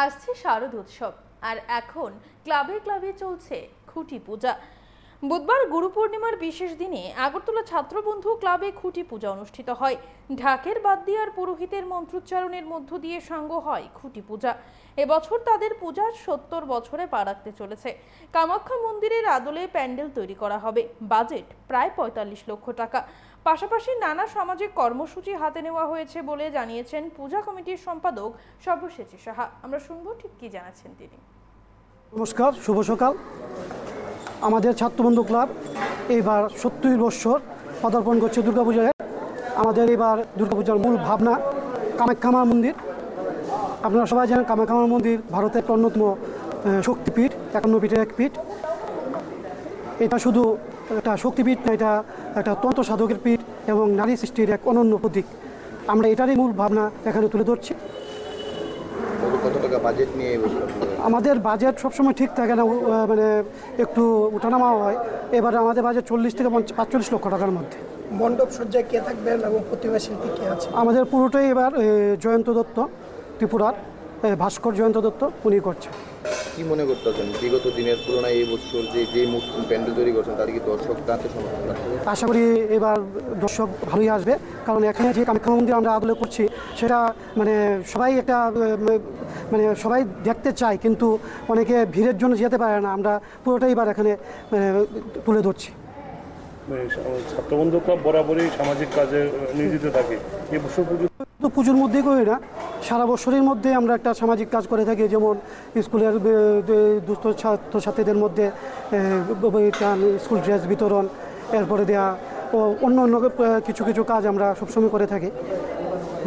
আসছে শারদ উৎসব আর এখন ক্লাবে ক্লাবে চলছে খুঁটি পূজা। বুধবার গুরু পূর্ণিমার বিশেষ দিনে আগরতলা ছাত্রবন্ধু ক্লাবে খুঁটি পূজা অনুষ্ঠিত হয়। ঢাকের বাদ্যি আর পুরোহিতের মন্ত্রোচ্চারণের মধ্য দিয়ে সাঙ্গ হয় খুঁটি পূজা। এবছর তাদের পূজার ৭০ বছরে পা রাখতে চলেছে। কামাখ্যা মন্দিরের আদলে প্যান্ডেল তৈরি করা হবে। বাজেট প্রায় ৪৫ লক্ষ টাকা। পাশাপাশি নানা সামাজিক কর্মসূচি হাতে নেওয়া হয়েছে বলে জানিয়েছেন পূজা কমিটির সম্পাদক সব্যসাচী সাহা। আমরা শুনবো ঠিক কি জানাচ্ছেন তিনি। নমস্কার, শুভ সকাল। আমাদের ছাত্রবন্ধু ক্লাব এইবার ৭০ বৎসর পদার্পণ করছে দুর্গাপূজায়। আমাদের এবার দুর্গাপূজার মূল ভাবনা কামাখ্যা মা মন্দির। আপনারা সবাই জানেন কামাখ্যা মা মন্দির ভারতের অন্যতম শক্তিপীঠ, ৫১ পীঠের এক পীঠ। এটা শুধু একটা শক্তিপীঠ না, এটা একটা তন্ত্র সাধকের পীঠ এবং নারী সৃষ্টির এক অনন্য প্রতীক। আমরা এটারই মূল ভাবনা এখানে তুলে ধরছি। কত টাকা বাজেট নিয়ে আমাদের বাজেট সবসময় ঠিক থাকে না, মানে একটু উঠানামা হয়। এবারে আমাদের বাজেট ৪০ থেকে ৪৫ লক্ষ টাকার মধ্যে। মণ্ডপ সজ্জায় কে থাকবেন এবং প্রতিমা শিল্পী কে আছে? আমাদের পুরোটাই এবার জয়ন্ত দত্ত, ত্রিপুরার ভাস্কর জয়ন্ত দত্ত, উনি করছেন। কি মনে করতেছেন বিগত দিনের তুলনায় এই বছর যে প্যান্ডেল তৈরি করছেন তাদের কি দর্শক তাতে সমর্থন রাখবে? আশা করি এবার দর্শক ভালোই আসবে, কারণ এখানে যে কামাখ্যা মন্দির আমরা আদলে করছি সেটা মানে সবাই একটা মানে সবাই দেখতে চায়, কিন্তু অনেকে ভিড়ের জন্য যেতে পারে না। আমরা পুরোটাই এবার এখানে তুলে ধরছি। ছাত্রবন্ধু ক্লাব বরাবরই সামাজিক কাজে নিয়োজিত থাকে। এই বছর পুজোর মধ্যেই করি না, সারা বছরের মধ্যে আমরা একটা সামাজিক কাজ করে থাকি। যেমন স্কুলের দুস্থ ছাত্রছাত্রীদের মধ্যে স্কুল ড্রেস বিতরণ, এরপরে দেওয়া ও অন্য অন্য কিছু কিছু কাজ আমরা সবসময় করে থাকি।